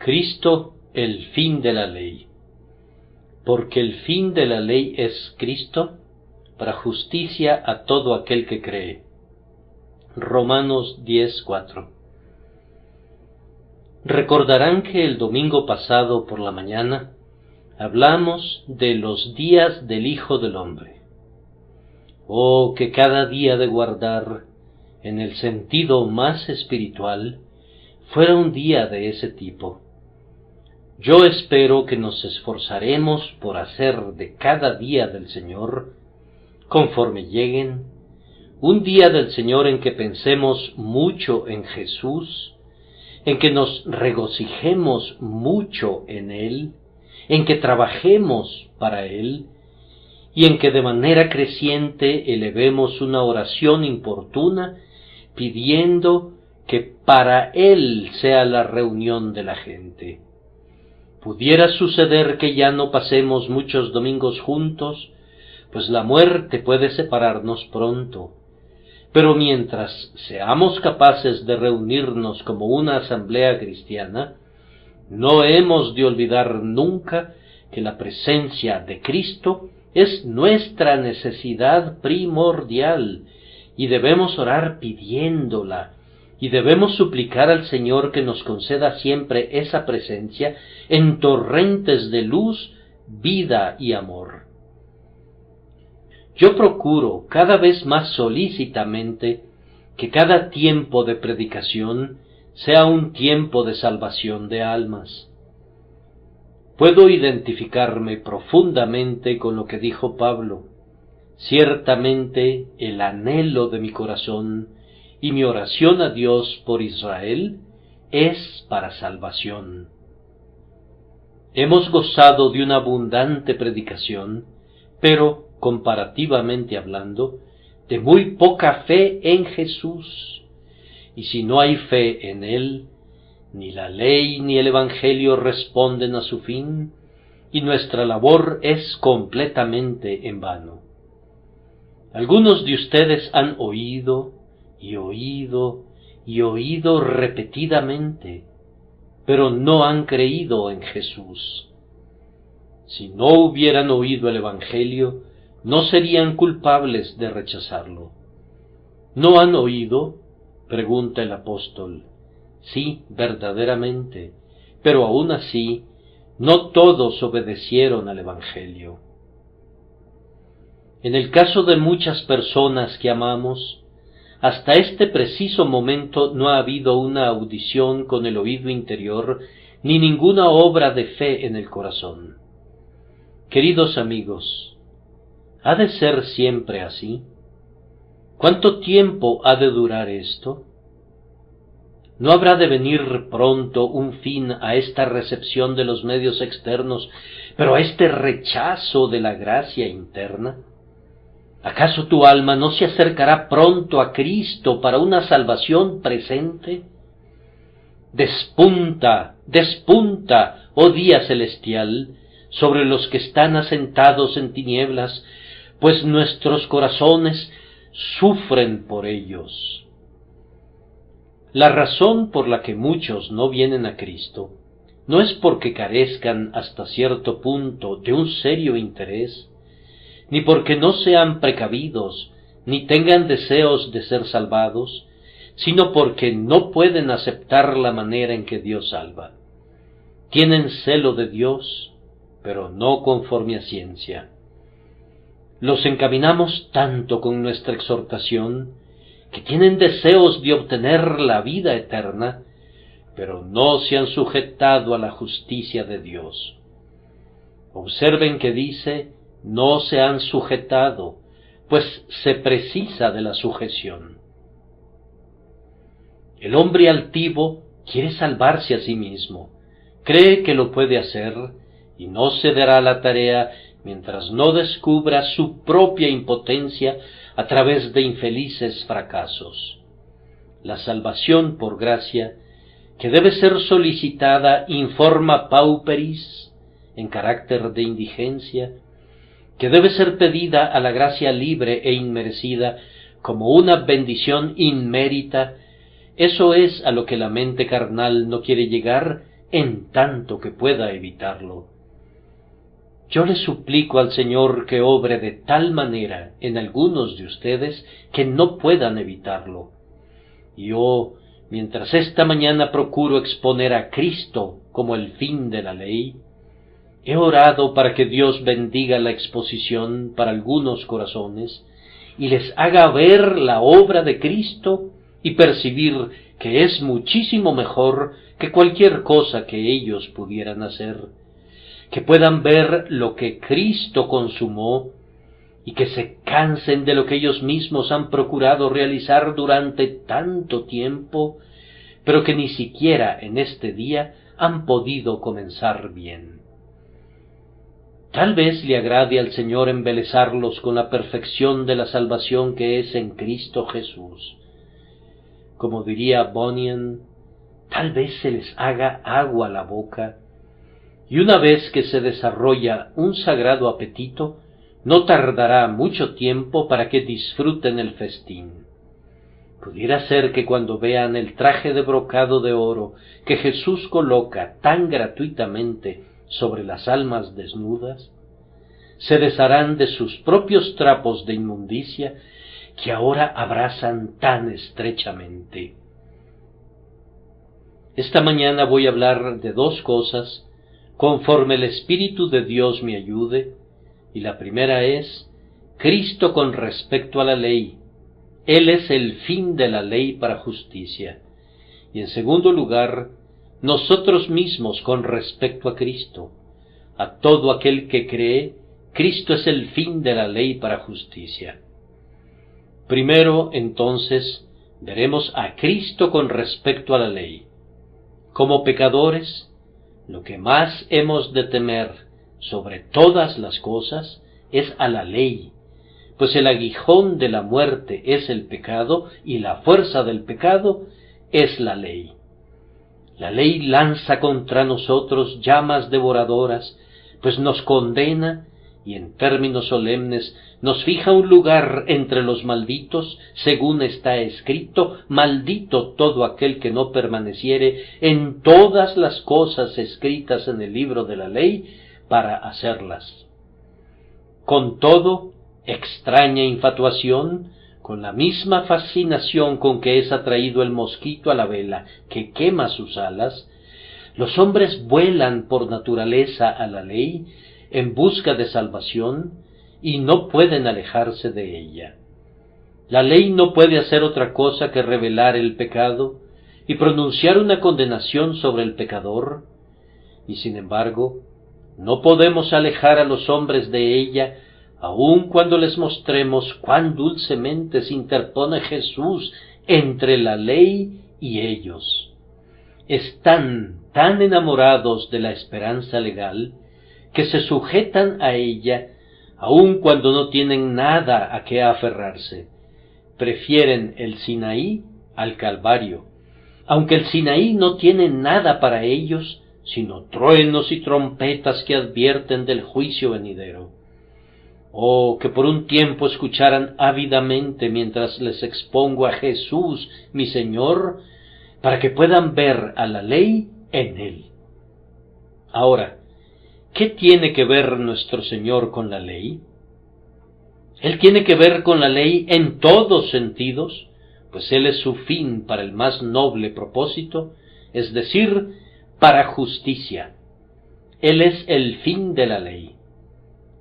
Cristo, el fin de la ley. Porque el fin de la ley es Cristo, para justicia a todo aquel que cree. Romanos 10:4. Recordarán que el domingo pasado por la mañana hablamos de los días del Hijo del Hombre. Oh, que cada día de guardar, en el sentido más espiritual, fuera un día de ese tipo. Yo espero que nos esforzaremos por hacer de cada día del Señor, conforme lleguen, un día del Señor en que pensemos mucho en Jesús, en que nos regocijemos mucho en Él, en que trabajemos para Él, y en que de manera creciente elevemos una oración importuna, pidiendo que para Él sea la reunión de la gente. Pudiera suceder que ya no pasemos muchos domingos juntos, pues la muerte puede separarnos pronto. Pero mientras seamos capaces de reunirnos como una asamblea cristiana, no hemos de olvidar nunca que la presencia de Cristo es nuestra necesidad primordial, y debemos orar pidiéndola, y debemos suplicar al Señor que nos conceda siempre esa presencia en torrentes de luz, vida y amor. Yo procuro cada vez más solícitamente que cada tiempo de predicación sea un tiempo de salvación de almas. Puedo identificarme profundamente con lo que dijo Pablo. Ciertamente el anhelo de mi corazón y mi oración a Dios por Israel es para salvación. Hemos gozado de una abundante predicación, pero, comparativamente hablando, de muy poca fe en Jesús. Y si no hay fe en Él, ni la ley ni el Evangelio responden a su fin, y nuestra labor es completamente en vano. Algunos de ustedes han oído y oído y oído repetidamente, pero no han creído en Jesús. Si no hubieran oído el Evangelio, no serían culpables de rechazarlo. ¿No han oído?, pregunta el apóstol. Sí, verdaderamente, pero aún así, no todos obedecieron al Evangelio. En el caso de muchas personas que amamos, hasta este preciso momento no ha habido una audición con el oído interior, ni ninguna obra de fe en el corazón. Queridos amigos, ¿ha de ser siempre así? ¿Cuánto tiempo ha de durar esto? ¿No habrá de venir pronto un fin a esta recepción de los medios externos, pero a este rechazo de la gracia interna? ¿Acaso tu alma no se acercará pronto a Cristo para una salvación presente? Despunta, despunta, oh día celestial, sobre los que están asentados en tinieblas, pues nuestros corazones sufren por ellos. La razón por la que muchos no vienen a Cristo no es porque carezcan hasta cierto punto de un serio interés, ni porque no sean precavidos, ni tengan deseos de ser salvados, sino porque no pueden aceptar la manera en que Dios salva. Tienen celo de Dios, pero no conforme a ciencia. Los encaminamos tanto con nuestra exhortación, que tienen deseos de obtener la vida eterna, pero no se han sujetado a la justicia de Dios. Observen que dice, no se han sujetado, pues se precisa de la sujeción. El hombre altivo quiere salvarse a sí mismo, cree que lo puede hacer, y no se dará la tarea mientras no descubra su propia impotencia a través de infelices fracasos. La salvación por gracia, que debe ser solicitada in forma pauperis, en carácter de indigencia, que debe ser pedida a la gracia libre e inmerecida como una bendición inmérita, eso es a lo que la mente carnal no quiere llegar en tanto que pueda evitarlo. Yo le suplico al Señor que obre de tal manera en algunos de ustedes que no puedan evitarlo. Yo, mientras esta mañana procuro exponer a Cristo como el fin de la ley, he orado para que Dios bendiga la exposición para algunos corazones y les haga ver la obra de Cristo y percibir que es muchísimo mejor que cualquier cosa que ellos pudieran hacer, que puedan ver lo que Cristo consumó y que se cansen de lo que ellos mismos han procurado realizar durante tanto tiempo, pero que ni siquiera en este día han podido comenzar bien. Tal vez le agrade al Señor embelezarlos con la perfección de la salvación que es en Cristo Jesús. Como diría Bunyan, tal vez se les haga agua la boca, y una vez que se desarrolla un sagrado apetito, no tardará mucho tiempo para que disfruten el festín. Pudiera ser que cuando vean el traje de brocado de oro que Jesús coloca tan gratuitamente sobre las almas desnudas, se desharán de sus propios trapos de inmundicia que ahora abrazan tan estrechamente. Esta mañana voy a hablar de dos cosas conforme el Espíritu de Dios me ayude, y la primera es Cristo con respecto a la ley. Él es el fin de la ley para justicia. Y en segundo lugar, nosotros mismos con respecto a Cristo. A todo aquel que cree, Cristo es el fin de la ley para justicia. Primero, entonces, veremos a Cristo con respecto a la ley. Como pecadores, lo que más hemos de temer sobre todas las cosas es a la ley, pues el aguijón de la muerte es el pecado y la fuerza del pecado es la ley. La ley lanza contra nosotros llamas devoradoras, pues nos condena y en términos solemnes nos fija un lugar entre los malditos, según está escrito: maldito todo aquel que no permaneciere en todas las cosas escritas en el libro de la ley para hacerlas. Con todo, extraña infatuación, con la misma fascinación con que es atraído el mosquito a la vela que quema sus alas, los hombres vuelan por naturaleza a la ley en busca de salvación y no pueden alejarse de ella. La ley no puede hacer otra cosa que revelar el pecado y pronunciar una condenación sobre el pecador, y sin embargo, no podemos alejar a los hombres de ella, aun cuando les mostremos cuán dulcemente se interpone Jesús entre la ley y ellos. Están tan enamorados de la esperanza legal que se sujetan a ella aun cuando no tienen nada a qué aferrarse. Prefieren el Sinaí al Calvario, aunque el Sinaí no tiene nada para ellos sino truenos y trompetas que advierten del juicio venidero. Oh, que por un tiempo escucharan ávidamente mientras les expongo a Jesús, mi Señor, para que puedan ver a la ley en Él. Ahora, ¿qué tiene que ver nuestro Señor con la ley? Él tiene que ver con la ley en todos sentidos, pues Él es su fin para el más noble propósito, es decir, para justicia. Él es el fin de la ley.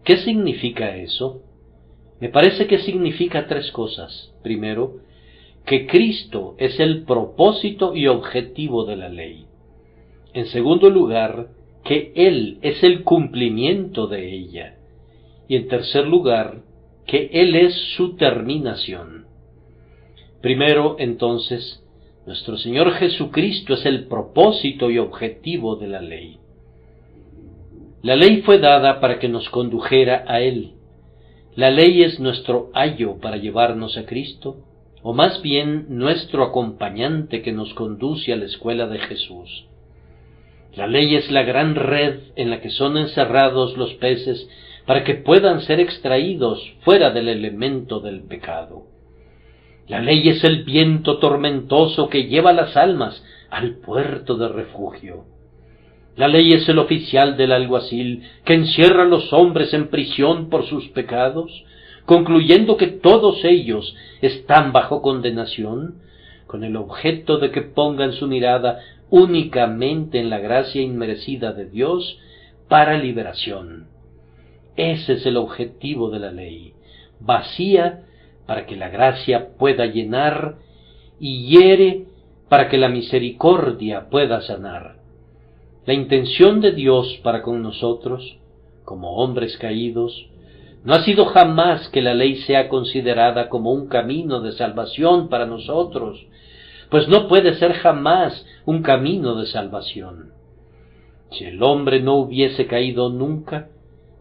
¿Qué significa eso? Me parece que significa tres cosas. Primero, que Cristo es el propósito y objetivo de la ley. En segundo lugar, que Él es el cumplimiento de ella. Y en tercer lugar, que Él es su terminación. Primero, entonces, nuestro Señor Jesucristo es el propósito y objetivo de la ley. La ley fue dada para que nos condujera a Él. La ley es nuestro ayo para llevarnos a Cristo, o más bien nuestro acompañante que nos conduce a la escuela de Jesús. La ley es la gran red en la que son encerrados los peces para que puedan ser extraídos fuera del elemento del pecado. La ley es el viento tormentoso que lleva las almas al puerto de refugio. La ley es el oficial del alguacil que encierra a los hombres en prisión por sus pecados, concluyendo que todos ellos están bajo condenación, con el objeto de que pongan su mirada únicamente en la gracia inmerecida de Dios para liberación. Ese es el objetivo de la ley, vacía para que la gracia pueda llenar y hiere para que la misericordia pueda sanar. La intención de Dios para con nosotros, como hombres caídos, no ha sido jamás que la ley sea considerada como un camino de salvación para nosotros, pues no puede ser jamás un camino de salvación. Si el hombre no hubiese caído nunca,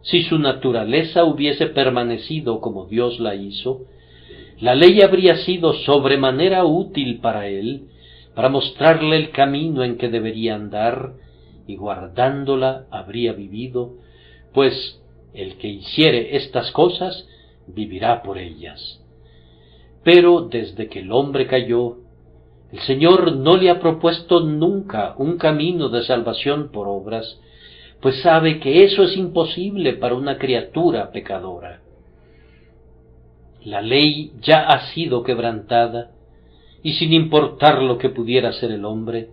si su naturaleza hubiese permanecido como Dios la hizo, la ley habría sido sobremanera útil para él, para mostrarle el camino en que debería andar, y guardándola habría vivido, pues el que hiciere estas cosas vivirá por ellas. Pero desde que el hombre cayó, el Señor no le ha propuesto nunca un camino de salvación por obras, pues sabe que eso es imposible para una criatura pecadora. La ley ya ha sido quebrantada, y sin importar lo que pudiera hacer el hombre,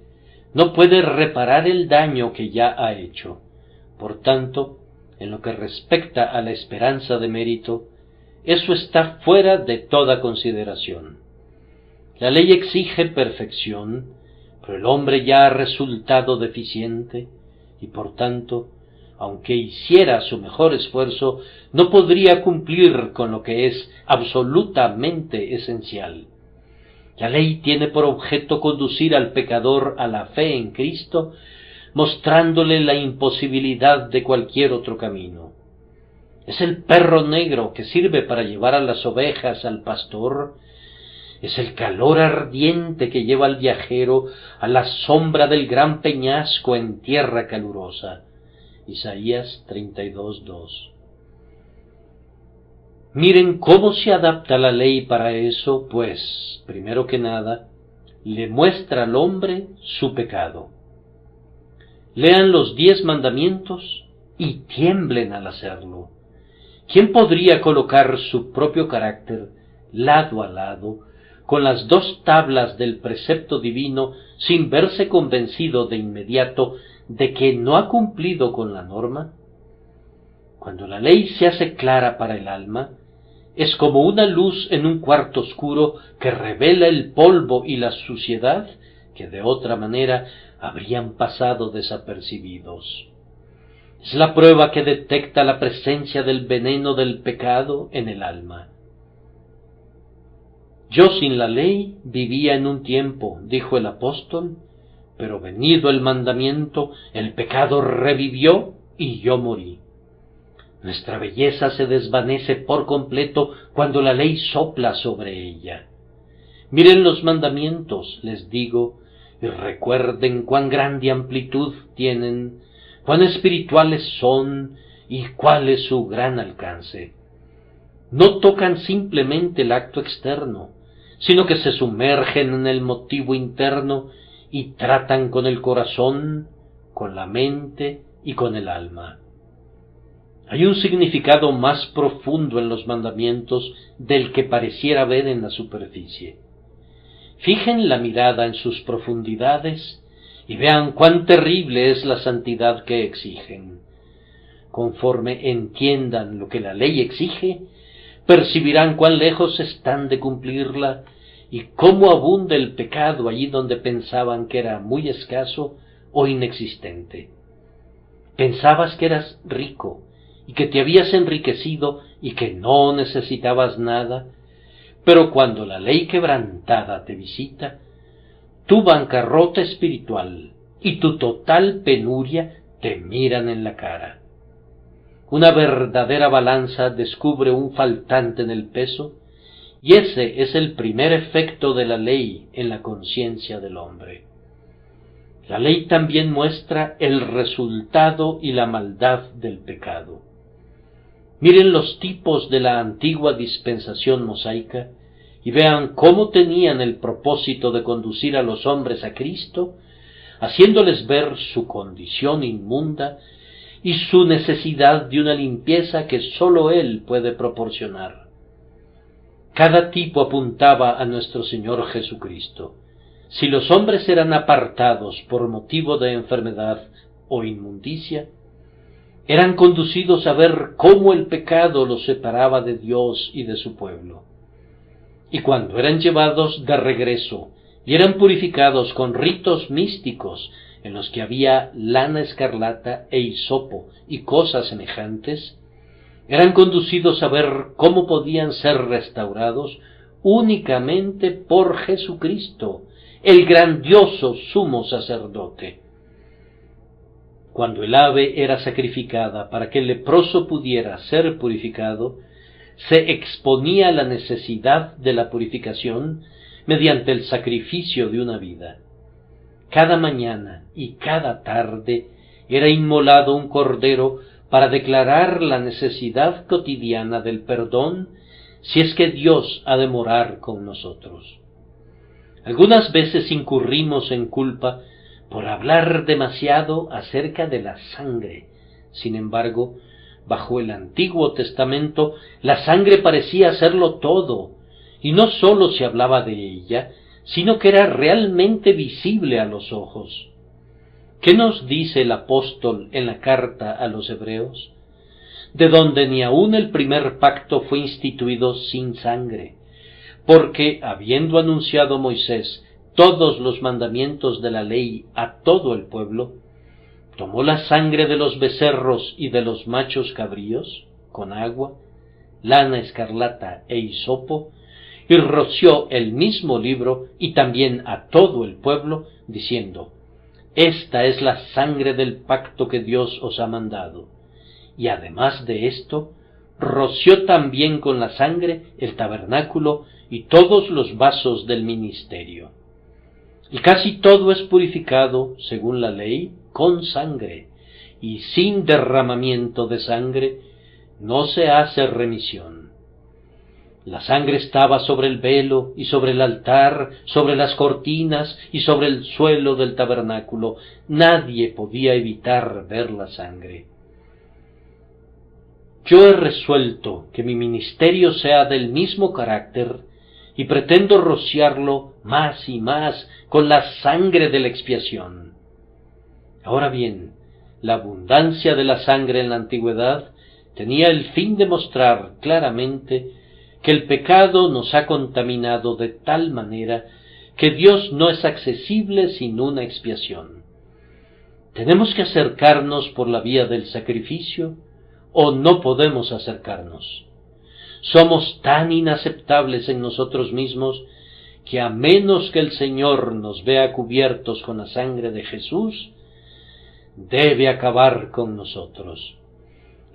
no puede reparar el daño que ya ha hecho. Por tanto, en lo que respecta a la esperanza de mérito, eso está fuera de toda consideración. La ley exige perfección, pero el hombre ya ha resultado deficiente, y por tanto, aunque hiciera su mejor esfuerzo, no podría cumplir con lo que es absolutamente esencial. La ley tiene por objeto conducir al pecador a la fe en Cristo, mostrándole la imposibilidad de cualquier otro camino. Es el perro negro que sirve para llevar a las ovejas al pastor, es el calor ardiente que lleva al viajero a la sombra del gran peñasco en tierra calurosa. Isaías 32:2. Miren cómo se adapta la ley para eso, pues, primero que nada, le muestra al hombre su pecado. Lean los 10 mandamientos y tiemblen al hacerlo. ¿Quién podría colocar su propio carácter lado a lado con las 2 tablas del precepto divino sin verse convencido de inmediato de que no ha cumplido con la norma? Cuando la ley se hace clara para el alma, es como una luz en un cuarto oscuro que revela el polvo y la suciedad que de otra manera habrían pasado desapercibidos. Es la prueba que detecta la presencia del veneno del pecado en el alma. Yo sin la ley vivía en un tiempo, dijo el apóstol, pero venido el mandamiento, el pecado revivió y yo morí. Nuestra belleza se desvanece por completo cuando la ley sopla sobre ella. Miren los mandamientos, les digo, y recuerden cuán grande amplitud tienen, cuán espirituales son y cuál es su gran alcance. No tocan simplemente el acto externo, sino que se sumergen en el motivo interno y tratan con el corazón, con la mente y con el alma. Hay un significado más profundo en los mandamientos del que pareciera ver en la superficie. Fijen la mirada en sus profundidades y vean cuán terrible es la santidad que exigen. Conforme entiendan lo que la ley exige, percibirán cuán lejos están de cumplirla y cómo abunda el pecado allí donde pensaban que era muy escaso o inexistente. Pensabas que eras rico y que te habías enriquecido y que no necesitabas nada, pero cuando la ley quebrantada te visita, tu bancarrota espiritual y tu total penuria te miran en la cara. Una verdadera balanza descubre un faltante en el peso, y ese es el primer efecto de la ley en la conciencia del hombre. La ley también muestra el resultado y la maldad del pecado. Miren los tipos de la antigua dispensación mosaica y vean cómo tenían el propósito de conducir a los hombres a Cristo, haciéndoles ver su condición inmunda y su necesidad de una limpieza que sólo Él puede proporcionar. Cada tipo apuntaba a nuestro Señor Jesucristo. Si los hombres eran apartados por motivo de enfermedad o inmundicia, eran conducidos a ver cómo el pecado los separaba de Dios y de su pueblo. Y cuando eran llevados de regreso y eran purificados con ritos místicos en los que había lana escarlata e hisopo y cosas semejantes, eran conducidos a ver cómo podían ser restaurados únicamente por Jesucristo, el grandioso sumo sacerdote. Cuando el ave era sacrificada para que el leproso pudiera ser purificado, se exponía a la necesidad de la purificación mediante el sacrificio de una vida. Cada mañana y cada tarde era inmolado un cordero para declarar la necesidad cotidiana del perdón si es que Dios ha de morar con nosotros. Algunas veces incurrimos en culpa por hablar demasiado acerca de la sangre. Sin embargo, bajo el Antiguo Testamento, la sangre parecía serlo todo, y no sólo se hablaba de ella, sino que era realmente visible a los ojos. ¿Qué nos dice el apóstol en la carta a los Hebreos? De donde ni aun el primer pacto fue instituido sin sangre, porque, habiendo anunciado Moisés todos los mandamientos de la ley a todo el pueblo, tomó la sangre de los becerros y de los machos cabríos, con agua, lana escarlata e hisopo, y roció el mismo libro y también a todo el pueblo, diciendo: Esta es la sangre del pacto que Dios os ha mandado. Y además de esto, roció también con la sangre el tabernáculo y todos los vasos del ministerio. Y casi todo es purificado, según la ley, con sangre, y sin derramamiento de sangre no se hace remisión. La sangre estaba sobre el velo y sobre el altar, sobre las cortinas y sobre el suelo del tabernáculo. Nadie podía evitar ver la sangre. Yo he resuelto que mi ministerio sea del mismo carácter y pretendo rociarlo más y más con la sangre de la expiación. Ahora bien, la abundancia de la sangre en la antigüedad tenía el fin de mostrar claramente que el pecado nos ha contaminado de tal manera que Dios no es accesible sin una expiación. Tenemos que acercarnos por la vía del sacrificio o no podemos acercarnos. Somos tan inaceptables en nosotros mismos que a menos que el Señor nos vea cubiertos con la sangre de Jesús, debe acabar con nosotros.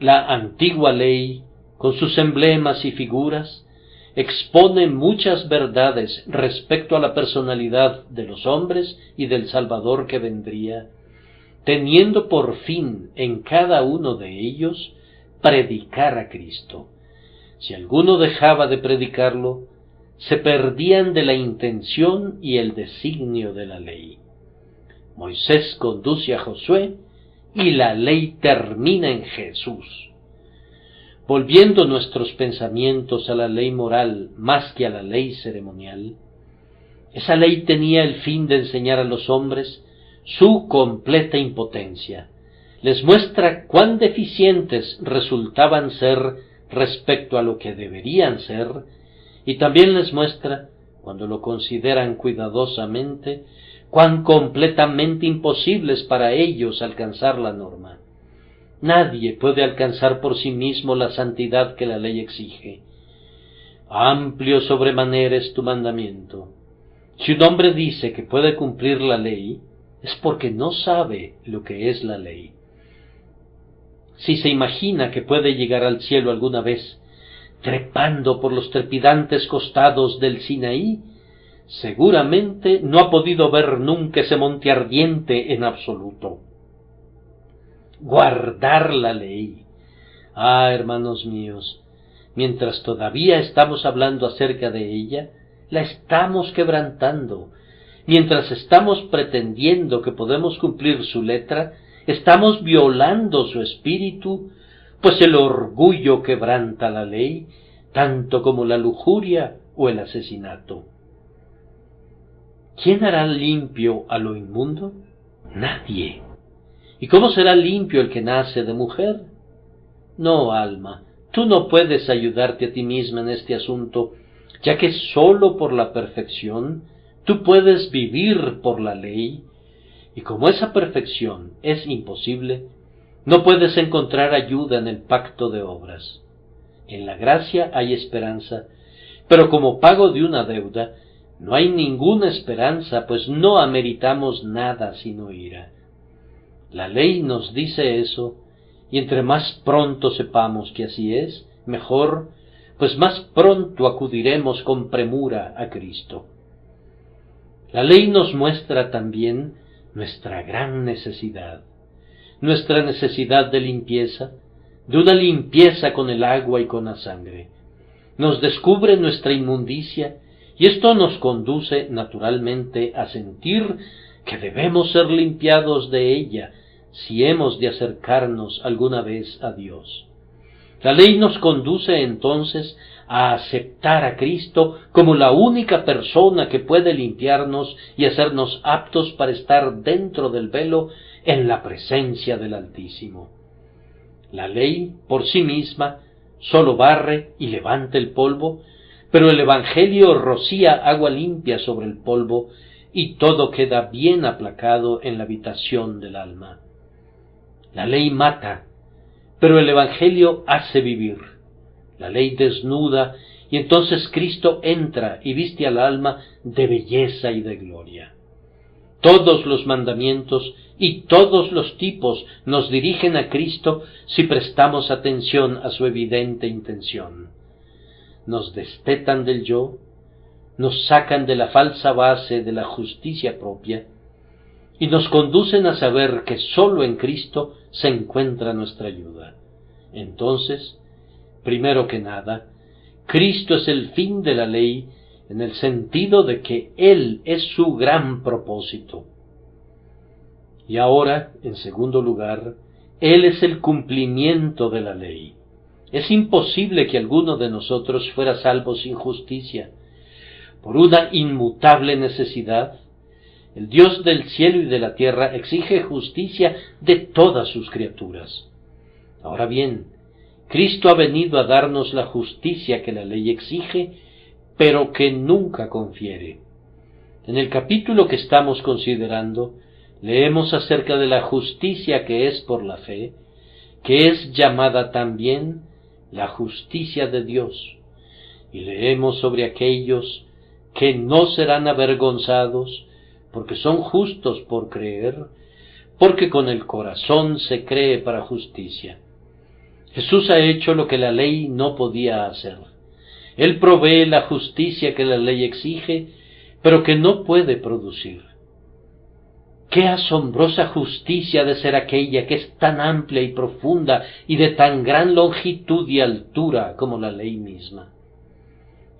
La antigua ley, con sus emblemas y figuras, expone muchas verdades respecto a la personalidad de los hombres y del Salvador que vendría, teniendo por fin en cada uno de ellos predicar a Cristo. Si alguno dejaba de predicarlo, se perdían de la intención y el designio de la ley. Moisés conduce a Josué y la ley termina en Jesús. Volviendo nuestros pensamientos a la ley moral más que a la ley ceremonial, esa ley tenía el fin de enseñar a los hombres su completa impotencia. Les muestra cuán deficientes resultaban ser respecto a lo que deberían ser, y también les muestra, cuando lo consideran cuidadosamente, cuán completamente imposible es para ellos alcanzar la norma. Nadie puede alcanzar por sí mismo la santidad que la ley exige. Amplio sobremanera es tu mandamiento. Si un hombre dice que puede cumplir la ley, es porque no sabe lo que es la ley. Si se imagina que puede llegar al cielo alguna vez, trepando por los trepidantes costados del Sinaí, seguramente no ha podido ver nunca ese monte ardiente en absoluto. Guardar la ley. Ah, hermanos míos, mientras todavía estamos hablando acerca de ella, la estamos quebrantando. mientras estamos pretendiendo que podemos cumplir su letra, estamos violando su espíritu, pues el orgullo quebranta la ley, tanto como la lujuria o el asesinato. ¿Quién hará limpio a lo inmundo? Nadie. ¿Y cómo será limpio el que nace de mujer? No, alma, tú no puedes ayudarte a ti misma en este asunto, ya que sólo por la perfección tú puedes vivir por la ley, y como esa perfección es imposible, no puedes encontrar ayuda en el pacto de obras. En la gracia hay esperanza, pero como pago de una deuda, no hay ninguna esperanza, pues no ameritamos nada sino ira. La ley nos dice eso, y entre más pronto sepamos que así es, mejor, pues más pronto acudiremos con premura a Cristo. La ley nos muestra también nuestra gran necesidad, nuestra necesidad de limpieza, de una limpieza con el agua y con la sangre. Nos descubre nuestra inmundicia, y esto nos conduce naturalmente a sentir que debemos ser limpiados de ella si hemos de acercarnos alguna vez a Dios. La ley nos conduce entonces a aceptar a Cristo como la única persona que puede limpiarnos y hacernos aptos para estar dentro del velo en la presencia del Altísimo. La ley, por sí misma, sólo barre y levanta el polvo, pero el Evangelio rocía agua limpia sobre el polvo y todo queda bien aplacado en la habitación del alma. La ley mata, pero el Evangelio hace vivir. La ley desnuda, y entonces Cristo entra y viste al alma de belleza y de gloria. Todos los mandamientos y todos los tipos nos dirigen a Cristo si prestamos atención a su evidente intención. Nos destetan del yo, nos sacan de la falsa base de la justicia propia, y nos conducen a saber que sólo en Cristo se encuentra nuestra ayuda. Entonces, primero que nada, Cristo es el fin de la ley en el sentido de que Él es su gran propósito. Y ahora, en segundo lugar, Él es el cumplimiento de la ley. Es imposible que alguno de nosotros fuera salvo sin justicia. Por una inmutable necesidad, el Dios del cielo y de la tierra exige justicia de todas sus criaturas. Ahora bien, Cristo ha venido a darnos la justicia que la ley exige, pero que nunca confiere. En el capítulo que estamos considerando, leemos acerca de la justicia que es por la fe, que es llamada también la justicia de Dios, y leemos sobre aquellos que no serán avergonzados, porque son justos por creer, porque con el corazón se cree para justicia. Jesús ha hecho lo que la ley no podía hacer. Él provee la justicia que la ley exige, pero que no puede producir. ¡Qué asombrosa justicia ha de ser aquella que es tan amplia y profunda y de tan gran longitud y altura como la ley misma!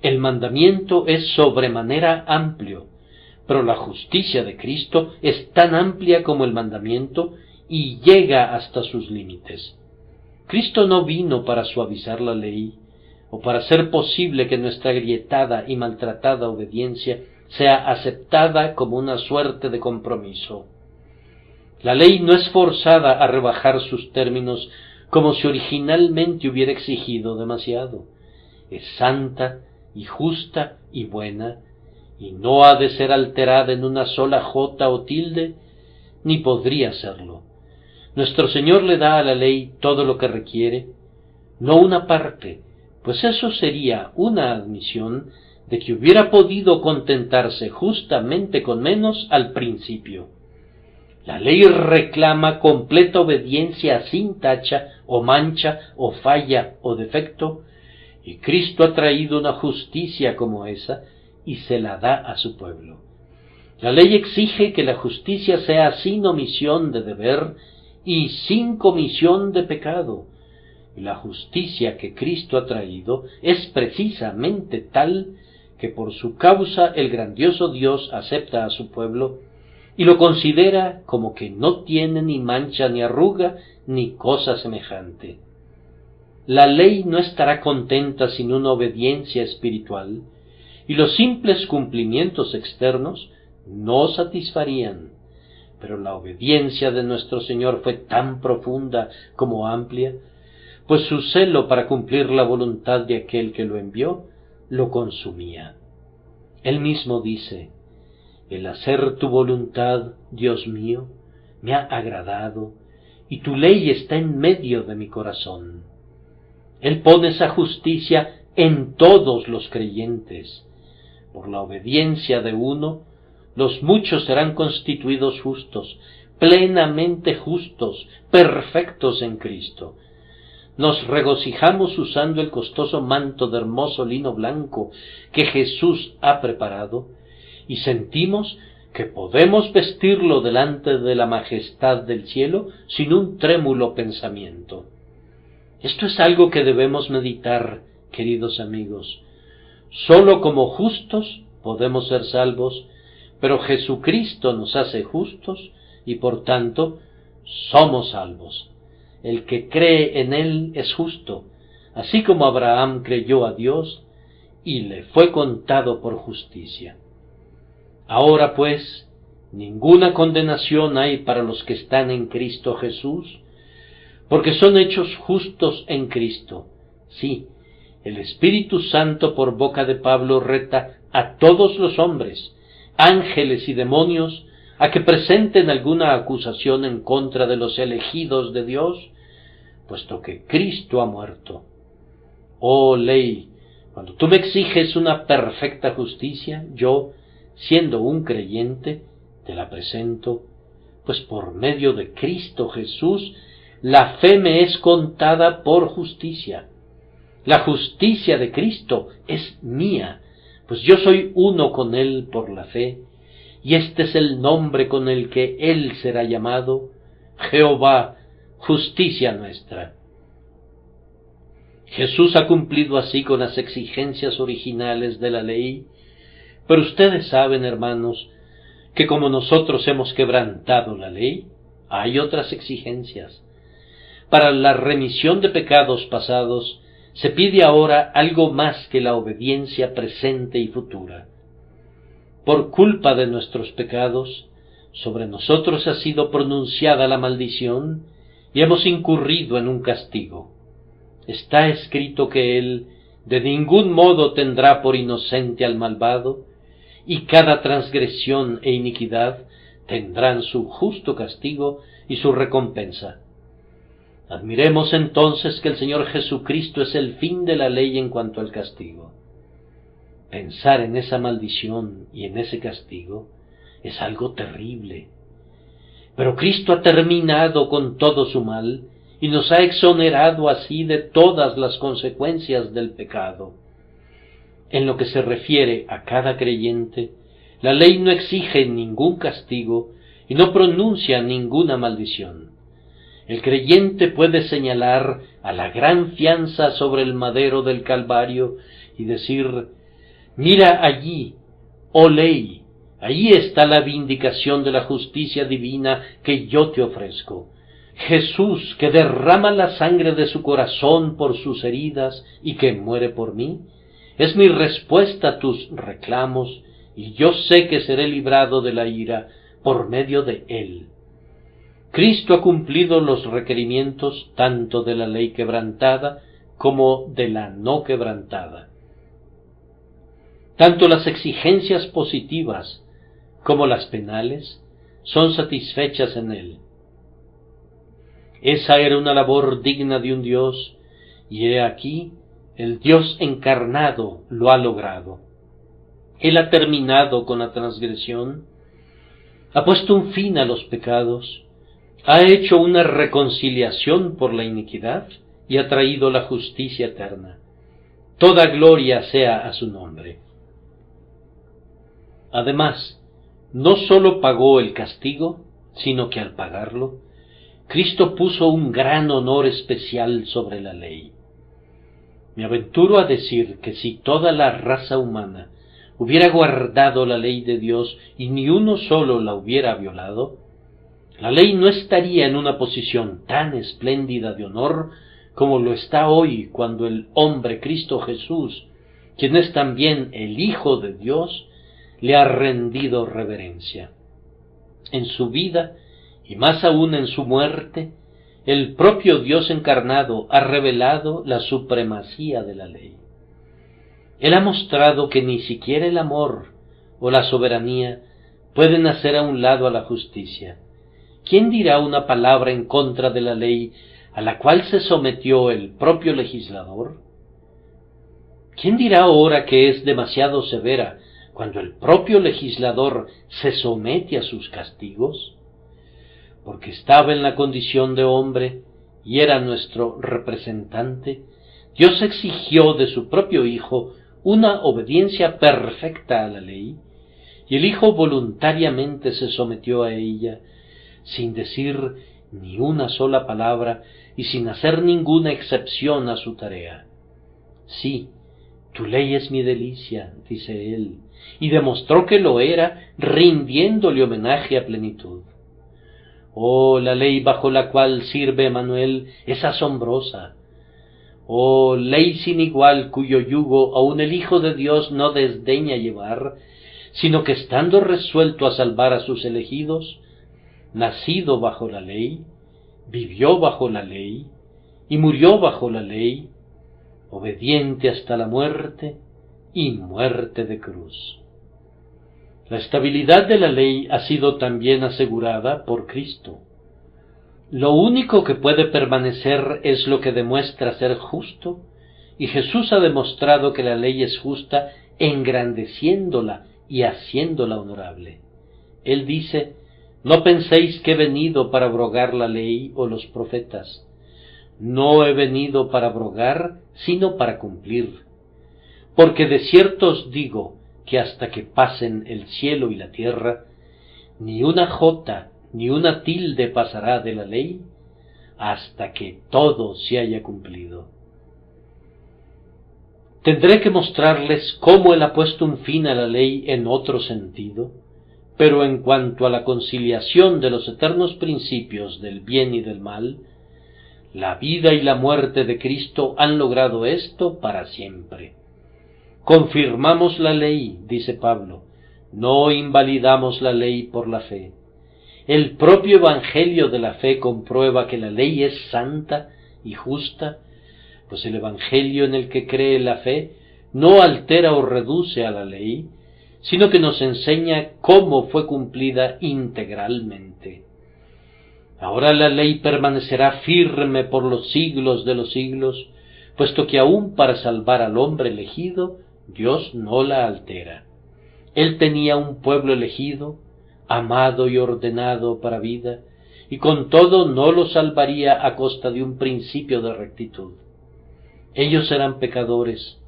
El mandamiento es sobremanera amplio, pero la justicia de Cristo es tan amplia como el mandamiento y llega hasta sus límites. Cristo no vino para suavizar la ley, o para hacer posible que nuestra agrietada y maltratada obediencia sea aceptada como una suerte de compromiso. La ley no es forzada a rebajar sus términos como si originalmente hubiera exigido demasiado. Es santa y justa y buena, y no ha de ser alterada en una sola jota o tilde, ni podría serlo. Nuestro Señor le da a la ley todo lo que requiere, no una parte, pues eso sería una admisión de que hubiera podido contentarse justamente con menos al principio. La ley reclama completa obediencia sin tacha o mancha o falla o defecto, y Cristo ha traído una justicia como esa y se la da a su pueblo. La ley exige que la justicia sea sin omisión de deber y sin comisión de pecado, y la justicia que Cristo ha traído es precisamente tal que por su causa el grandioso Dios acepta a su pueblo y lo considera como que no tiene ni mancha ni arruga ni cosa semejante. La ley no estará contenta sin una obediencia espiritual, y los simples cumplimientos externos no satisfarían, pero la obediencia de nuestro Señor fue tan profunda como amplia, pues su celo para cumplir la voluntad de aquel que lo envió lo consumía. Él mismo dice: el hacer tu voluntad, Dios mío, me ha agradado, y tu ley está en medio de mi corazón. Él pone esa justicia en todos los creyentes. Por la obediencia de uno, los muchos serán constituidos justos, plenamente justos, perfectos en Cristo. Nos regocijamos usando el costoso manto de hermoso lino blanco que Jesús ha preparado, y sentimos que podemos vestirlo delante de la majestad del cielo sin un trémulo pensamiento. Esto es algo que debemos meditar, queridos amigos. Sólo como justos podemos ser salvos, pero Jesucristo nos hace justos y por tanto somos salvos. El que cree en Él es justo, así como Abraham creyó a Dios y le fue contado por justicia. Ahora pues, ninguna condenación hay para los que están en Cristo Jesús, porque son hechos justos en Cristo. Sí, el Espíritu Santo por boca de Pablo reta a todos los hombres, ángeles y demonios, a que presenten alguna acusación en contra de los elegidos de Dios, puesto que Cristo ha muerto. Oh ley, cuando tú me exiges una perfecta justicia, yo, siendo un creyente, te la presento, pues por medio de Cristo Jesús, la fe me es contada por justicia. La justicia de Cristo es mía, pues yo soy uno con Él por la fe, y este es el nombre con el que Él será llamado: Jehová, justicia nuestra. Jesús ha cumplido así con las exigencias originales de la ley, pero ustedes saben, hermanos, que como nosotros hemos quebrantado la ley, hay otras exigencias. Para la remisión de pecados pasados, se pide ahora algo más que la obediencia presente y futura. Por culpa de nuestros pecados, sobre nosotros ha sido pronunciada la maldición y hemos incurrido en un castigo. Está escrito que Él de ningún modo tendrá por inocente al malvado, y cada transgresión e iniquidad tendrán su justo castigo y su recompensa. Admiremos entonces que el Señor Jesucristo es el fin de la ley en cuanto al castigo. Pensar en esa maldición y en ese castigo es algo terrible. Pero Cristo ha terminado con todo su mal y nos ha exonerado así de todas las consecuencias del pecado. En lo que se refiere a cada creyente, la ley no exige ningún castigo y no pronuncia ninguna maldición. El creyente puede señalar a la gran fianza sobre el madero del Calvario y decir: mira allí, oh ley, allí está la vindicación de la justicia divina que yo te ofrezco. Jesús, que derrama la sangre de su corazón por sus heridas y que muere por mí, es mi respuesta a tus reclamos, y yo sé que seré librado de la ira por medio de Él. Cristo ha cumplido los requerimientos tanto de la ley quebrantada como de la no quebrantada. Tanto las exigencias positivas como las penales son satisfechas en Él. Esa era una labor digna de un Dios, y he aquí, el Dios encarnado lo ha logrado. Él ha terminado con la transgresión, ha puesto un fin a los pecados, ha hecho una reconciliación por la iniquidad y ha traído la justicia eterna. Toda gloria sea a su nombre. Además, no sólo pagó el castigo, sino que al pagarlo, Cristo puso un gran honor especial sobre la ley. Me aventuro a decir que si toda la raza humana hubiera guardado la ley de Dios y ni uno solo la hubiera violado, la ley no estaría en una posición tan espléndida de honor como lo está hoy cuando el hombre Cristo Jesús, quien es también el Hijo de Dios, le ha rendido reverencia. En su vida, y más aún en su muerte, el propio Dios encarnado ha revelado la supremacía de la ley. Él ha mostrado que ni siquiera el amor o la soberanía pueden hacer a un lado a la justicia. ¿Quién dirá una palabra en contra de la ley a la cual se sometió el propio legislador? ¿Quién dirá ahora que es demasiado severa cuando el propio legislador se somete a sus castigos? Porque estaba en la condición de hombre y era nuestro representante, Dios exigió de su propio Hijo una obediencia perfecta a la ley, y el Hijo voluntariamente se sometió a ella, sin decir ni una sola palabra y sin hacer ninguna excepción a su tarea. Sí, tu ley es mi delicia, dice él, y demostró que lo era, rindiéndole homenaje a plenitud. Oh, la ley bajo la cual sirve Emanuel es asombrosa. Oh, ley sin igual cuyo yugo aun el Hijo de Dios no desdeña llevar, sino que estando resuelto a salvar a sus elegidos, nacido bajo la ley, vivió bajo la ley, y murió bajo la ley, obediente hasta la muerte, y muerte de cruz. La estabilidad de la ley ha sido también asegurada por Cristo. Lo único que puede permanecer es lo que demuestra ser justo, y Jesús ha demostrado que la ley es justa engrandeciéndola y haciéndola honorable. Él dice: no penséis que he venido para abrogar la ley o los profetas. No he venido para abrogar, sino para cumplir. Porque de cierto os digo que hasta que pasen el cielo y la tierra, ni una jota ni una tilde pasará de la ley, hasta que todo se haya cumplido. Tendré que mostrarles cómo él ha puesto un fin a la ley en otro sentido, pero en cuanto a la conciliación de los eternos principios del bien y del mal, la vida y la muerte de Cristo han logrado esto para siempre. Confirmamos la ley, dice Pablo, no invalidamos la ley por la fe. El propio Evangelio de la fe comprueba que la ley es santa y justa, pues el Evangelio en el que cree la fe no altera o reduce a la ley, sino que nos enseña cómo fue cumplida integralmente. Ahora la ley permanecerá firme por los siglos de los siglos, puesto que aún para salvar al hombre elegido, Dios no la altera. Él tenía un pueblo elegido, amado y ordenado para vida, y con todo no lo salvaría a costa de un principio de rectitud. Ellos eran pecadores,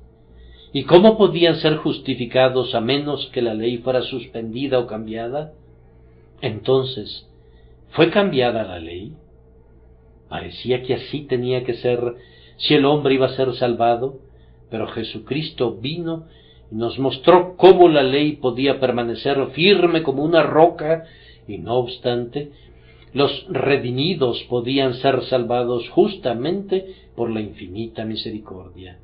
¿y cómo podían ser justificados a menos que la ley fuera suspendida o cambiada? Entonces, ¿fue cambiada la ley? Parecía que así tenía que ser si el hombre iba a ser salvado, pero Jesucristo vino y nos mostró cómo la ley podía permanecer firme como una roca, y no obstante, los redimidos podían ser salvados justamente por la infinita misericordia.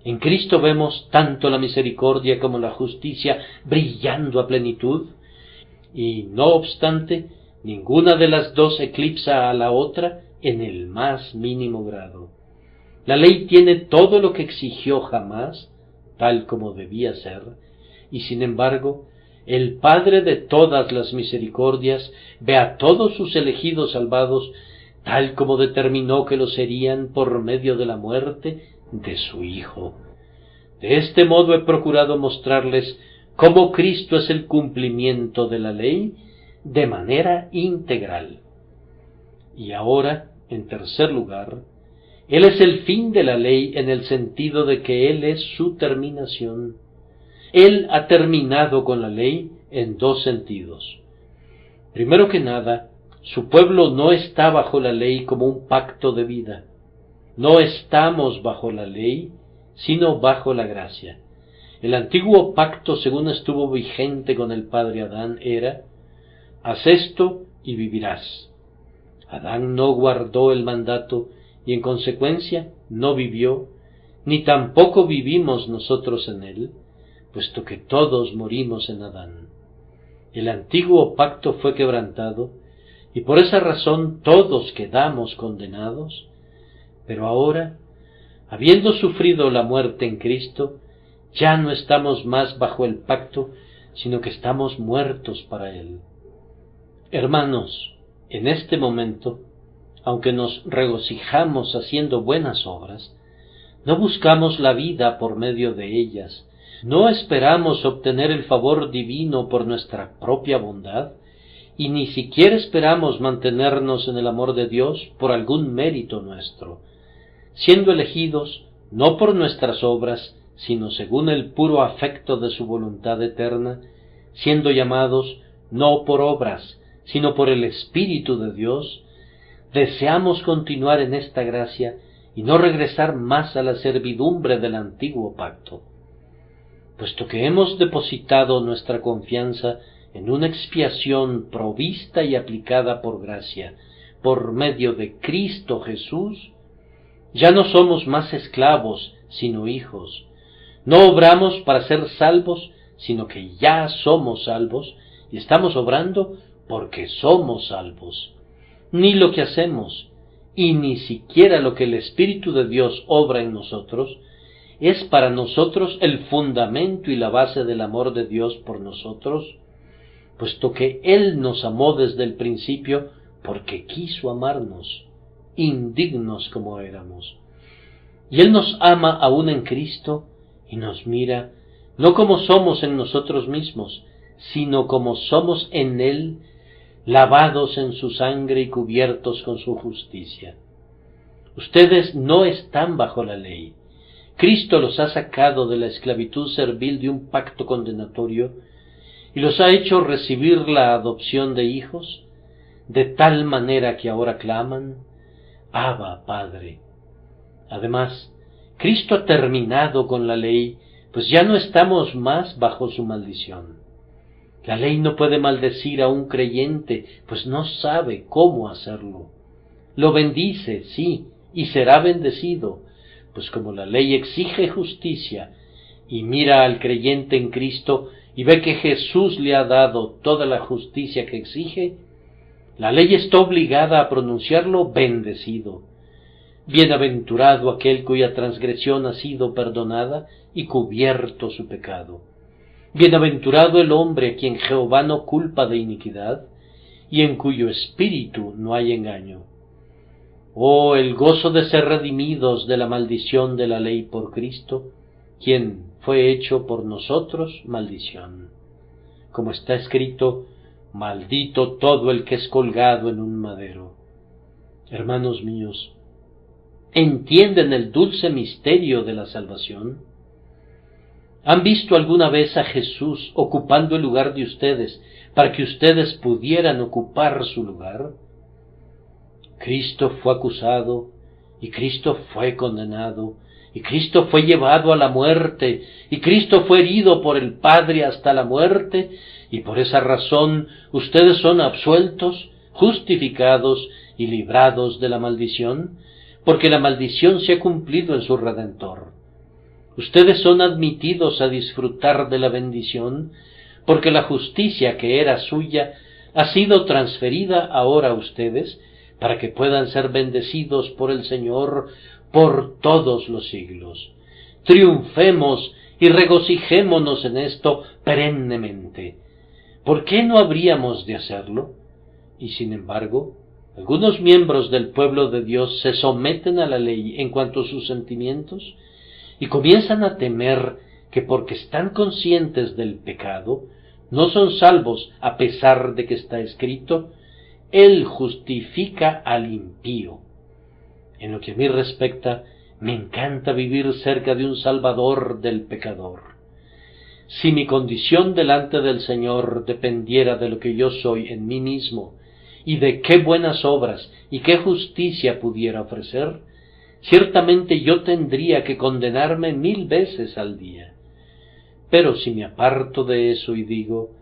En Cristo vemos tanto la misericordia como la justicia brillando a plenitud, y no obstante, ninguna de las dos eclipsa a la otra en el más mínimo grado. La ley tiene todo lo que exigió jamás, tal como debía ser, y sin embargo, el Padre de todas las misericordias ve a todos sus elegidos salvados, tal como determinó que lo serían por medio de la muerte de su Hijo. De este modo he procurado mostrarles cómo Cristo es el cumplimiento de la ley de manera integral. Y ahora, en tercer lugar, Él es el fin de la ley en el sentido de que Él es su terminación. Él ha terminado con la ley en dos sentidos. Primero que nada, su pueblo no está bajo la ley como un pacto de vida. No estamos bajo la ley, sino bajo la gracia. El antiguo pacto, según estuvo vigente con el padre Adán, era: haz esto y vivirás. Adán no guardó el mandato y en consecuencia no vivió, ni tampoco vivimos nosotros en él, puesto que todos morimos en Adán. El antiguo pacto fue quebrantado y por esa razón todos quedamos condenados, pero ahora, habiendo sufrido la muerte en Cristo, ya no estamos más bajo el pacto, sino que estamos muertos para él. Hermanos, en este momento, aunque nos regocijamos haciendo buenas obras, no buscamos la vida por medio de ellas, no esperamos obtener el favor divino por nuestra propia bondad, y ni siquiera esperamos mantenernos en el amor de Dios por algún mérito nuestro, siendo elegidos no por nuestras obras, sino según el puro afecto de su voluntad eterna, siendo llamados no por obras, sino por el Espíritu de Dios, deseamos continuar en esta gracia y no regresar más a la servidumbre del antiguo pacto. Puesto que hemos depositado nuestra confianza en una expiación provista y aplicada por gracia, por medio de Cristo Jesús, ya no somos más esclavos, sino hijos. No obramos para ser salvos, sino que ya somos salvos, y estamos obrando porque somos salvos. Ni lo que hacemos, y ni siquiera lo que el Espíritu de Dios obra en nosotros, es para nosotros el fundamento y la base del amor de Dios por nosotros, puesto que Él nos amó desde el principio porque quiso amarnos, indignos como éramos. Y Él nos ama aún en Cristo y nos mira no como somos en nosotros mismos, sino como somos en Él, lavados en su sangre y cubiertos con su justicia. Ustedes no están bajo la ley. Cristo los ha sacado de la esclavitud servil de un pacto condenatorio y los ha hecho recibir la adopción de hijos, de tal manera que ahora claman: Abba, Padre. Además, Cristo ha terminado con la ley, pues ya no estamos más bajo su maldición. La ley no puede maldecir a un creyente, pues no sabe cómo hacerlo. Lo bendice, sí, y será bendecido, pues como la ley exige justicia, y mira al creyente en Cristo y ve que Jesús le ha dado toda la justicia que exige, la ley está obligada a pronunciarlo bendecido. Bienaventurado aquel cuya transgresión ha sido perdonada y cubierto su pecado. Bienaventurado el hombre a quien Jehová no culpa de iniquidad, y en cuyo espíritu no hay engaño. Oh, el gozo de ser redimidos de la maldición de la ley por Cristo, quien fue hecho por nosotros maldición. Como está escrito: maldito todo el que es colgado en un madero. Hermanos míos, ¿entienden el dulce misterio de la salvación? ¿Han visto alguna vez a Jesús ocupando el lugar de ustedes para que ustedes pudieran ocupar su lugar? Cristo fue acusado, y Cristo fue condenado, y Cristo fue llevado a la muerte, y Cristo fue herido por el Padre hasta la muerte, y por esa razón ustedes son absueltos, justificados y librados de la maldición, porque la maldición se ha cumplido en su Redentor. Ustedes son admitidos a disfrutar de la bendición, porque la justicia que era suya ha sido transferida ahora a ustedes, para que puedan ser bendecidos por el Señor por todos los siglos. Triunfemos y regocijémonos en esto perennemente. ¿Por qué no habríamos de hacerlo? Y sin embargo, algunos miembros del pueblo de Dios se someten a la ley en cuanto a sus sentimientos y comienzan a temer que porque están conscientes del pecado, no son salvos a pesar de que está escrito: Él justifica al impío. En lo que a mí respecta, me encanta vivir cerca de un Salvador del pecador. Si mi condición delante del Señor dependiera de lo que yo soy en mí mismo, y de qué buenas obras y qué justicia pudiera ofrecer, ciertamente yo tendría que condenarme 1000 veces al día. Pero si me aparto de eso y digo,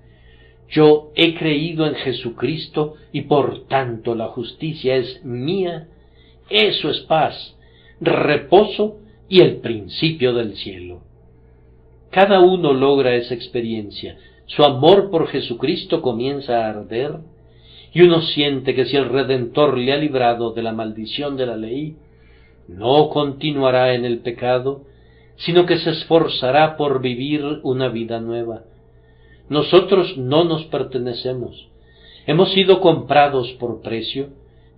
yo he creído en Jesucristo y por tanto la justicia es mía, eso es paz, reposo y el principio del cielo. Cada uno logra esa experiencia. Su amor por Jesucristo comienza a arder y uno siente que si el Redentor le ha librado de la maldición de la ley, no continuará en el pecado, sino que se esforzará por vivir una vida nueva. Nosotros no nos pertenecemos, hemos sido comprados por precio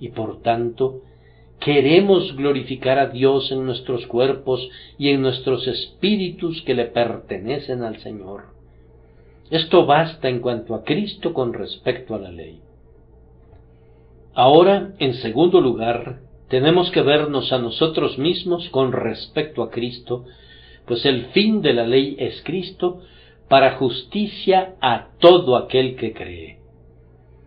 y por tanto queremos glorificar a Dios en nuestros cuerpos y en nuestros espíritus que le pertenecen al Señor. Esto basta en cuanto a Cristo con respecto a la ley. Ahora, en segundo lugar, tenemos que vernos a nosotros mismos con respecto a Cristo, pues el fin de la ley es Cristo para justicia a todo aquel que cree.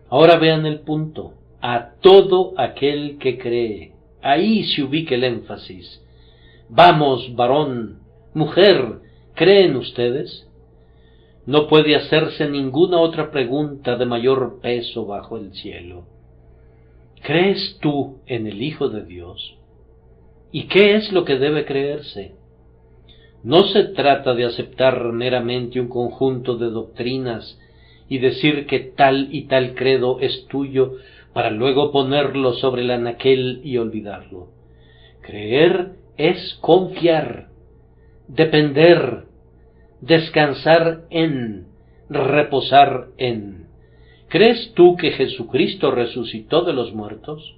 Ahora vean el punto, a todo aquel que cree. Ahí se ubica el énfasis. Vamos, varón, mujer, ¿creen ustedes? No puede hacerse ninguna otra pregunta de mayor peso bajo el cielo. ¿Crees tú en el Hijo de Dios? ¿Y qué es lo que debe creerse? No se trata de aceptar meramente un conjunto de doctrinas y decir que tal y tal credo es tuyo para luego ponerlo sobre el anaquel y olvidarlo. Creer es confiar, depender, descansar en, reposar en. ¿Crees tú que Jesucristo resucitó de los muertos?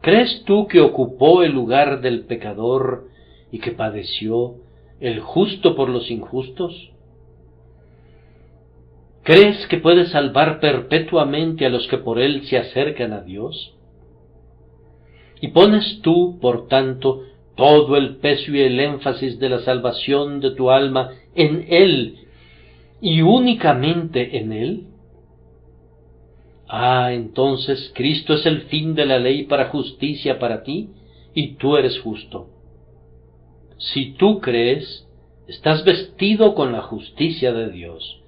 ¿Crees tú que ocupó el lugar del pecador y que padeció el justo por los injustos? ¿Crees que puede salvar perpetuamente a los que por él se acercan a Dios? ¿Y pones tú, por tanto, todo el peso y el énfasis de la salvación de tu alma en él y únicamente en él? Entonces Cristo es el fin de la ley para justicia para ti, y tú eres justo. Si tú crees, estás vestido con la justicia de Dios.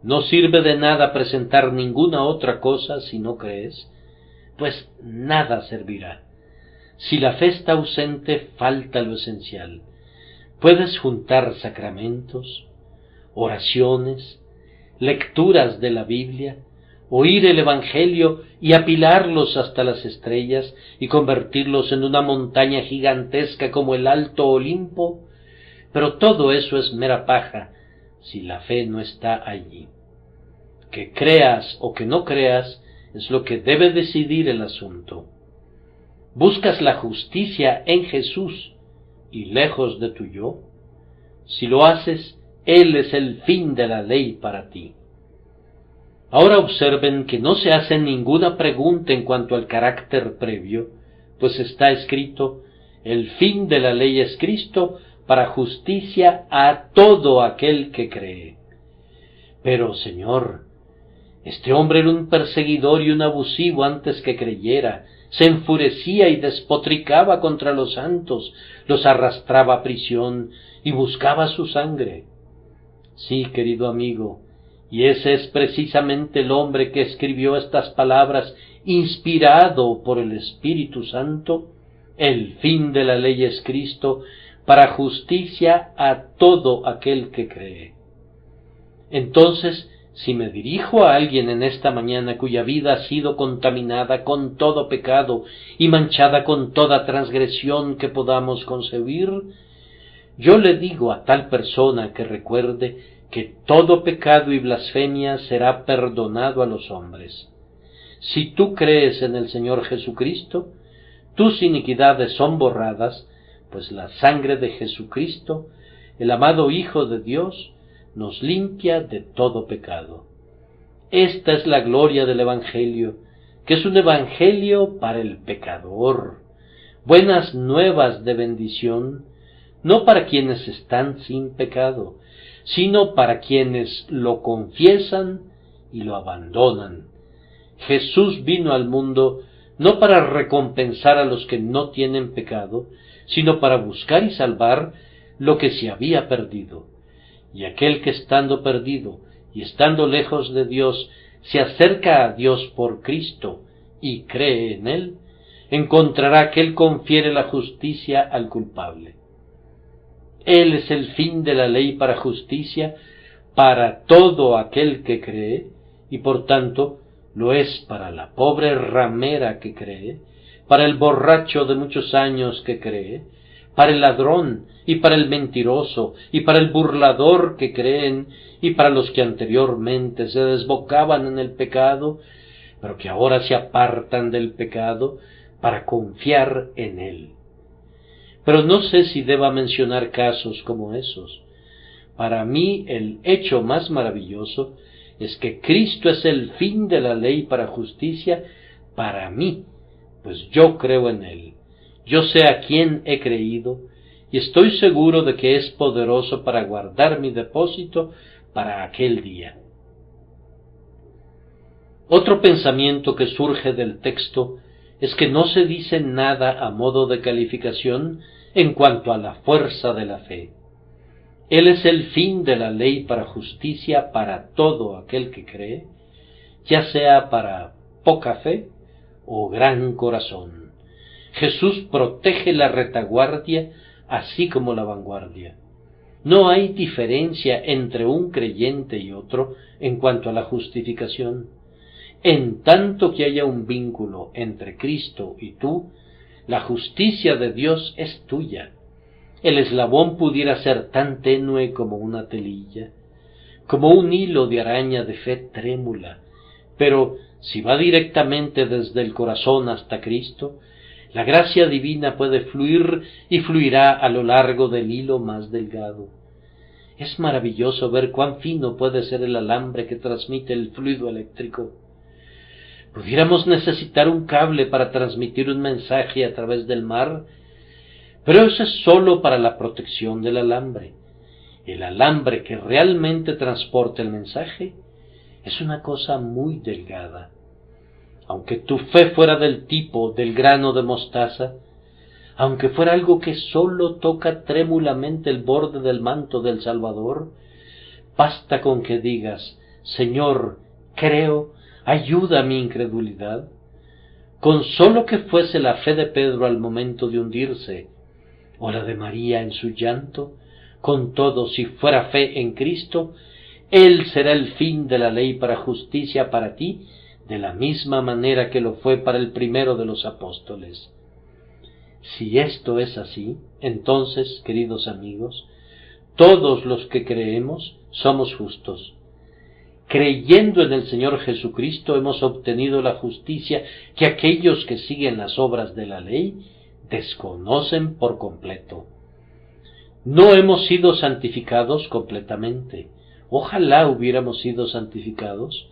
No sirve de nada presentar ninguna otra cosa si no crees, pues nada servirá. Si la fe está ausente, falta lo esencial. Puedes juntar sacramentos, oraciones, lecturas de la Biblia, oír el Evangelio y apilarlos hasta las estrellas y convertirlos en una montaña gigantesca como el Alto Olimpo, pero todo eso es mera paja si la fe no está allí. Que creas o que no creas es lo que debe decidir el asunto. ¿Buscas la justicia en Jesús y lejos de tu yo? Si lo haces, Él es el fin de la ley para ti. Ahora observen que no se hace ninguna pregunta en cuanto al carácter previo, pues está escrito, el fin de la ley es Cristo para justicia a todo aquel que cree. Pero, Señor, este hombre era un perseguidor y un abusivo antes que creyera, se enfurecía y despotricaba contra los santos, los arrastraba a prisión y buscaba su sangre. Sí, querido amigo, y ese es precisamente el hombre que escribió estas palabras inspirado por el Espíritu Santo. El fin de la ley es Cristo para justicia a todo aquel que cree. Entonces, si me dirijo a alguien en esta mañana cuya vida ha sido contaminada con todo pecado y manchada con toda transgresión que podamos concebir, yo le digo a tal persona que recuerde que todo pecado y blasfemia será perdonado a los hombres. Si tú crees en el Señor Jesucristo, tus iniquidades son borradas, pues la sangre de Jesucristo, el amado Hijo de Dios, nos limpia de todo pecado. Esta es la gloria del Evangelio, que es un Evangelio para el pecador, buenas nuevas de bendición, no para quienes están sin pecado, sino para quienes lo confiesan y lo abandonan. Jesús vino al mundo no para recompensar a los que no tienen pecado, sino para buscar y salvar lo que se había perdido. y aquel que estando perdido y estando lejos de Dios se acerca a Dios por Cristo y cree en Él, encontrará que Él confiere la justicia al culpable. Él es el fin de la ley para justicia para todo aquel que cree, y por tanto lo es para la pobre ramera que cree, para el borracho de muchos años que cree, para el ladrón y para el mentiroso y para el burlador que creen, y para los que anteriormente se desbocaban en el pecado, pero que ahora se apartan del pecado para confiar en él. Pero no sé si deba mencionar casos como esos. Para mí el hecho más maravilloso es que Cristo es el fin de la ley para justicia para mí, pues yo creo en Él. Yo sé a quién he creído y estoy seguro de que es poderoso para guardar mi depósito para aquel día. Otro pensamiento que surge del texto es que no se dice nada a modo de calificación en cuanto a la fuerza de la fe. Él es el fin de la ley para justicia para todo aquel que cree, ya sea para poca fe o gran corazón. Jesús protege la retaguardia así como la vanguardia. No hay diferencia entre un creyente y otro en cuanto a la justificación. En tanto que haya un vínculo entre Cristo y tú, la justicia de Dios es tuya. El eslabón pudiera ser tan tenue como una telilla, como un hilo de araña de fe trémula, pero si va directamente desde el corazón hasta Cristo, la gracia divina puede fluir y fluirá a lo largo del hilo más delgado. Es maravilloso ver cuán fino puede ser el alambre que transmite el fluido eléctrico. Pudiéramos necesitar un cable para transmitir un mensaje a través del mar, pero eso es sólo para la protección del alambre. El alambre que realmente transporta el mensaje es una cosa muy delgada. Aunque tu fe fuera del tipo del grano de mostaza, aunque fuera algo que sólo toca trémulamente el borde del manto del Salvador, basta con que digas: Señor, creo, ayuda a mi incredulidad. Con sólo que fuese la fe de Pedro al momento de hundirse, o la de María en su llanto, con todo, si fuera fe en Cristo, Él será el fin de la ley para justicia para ti, de la misma manera que lo fue para el primero de los apóstoles. Si esto es así, entonces, queridos amigos, todos los que creemos somos justos. Creyendo en el Señor Jesucristo hemos obtenido la justicia que aquellos que siguen las obras de la ley desconocen por completo. No hemos sido santificados completamente. Ojalá hubiéramos sido santificados.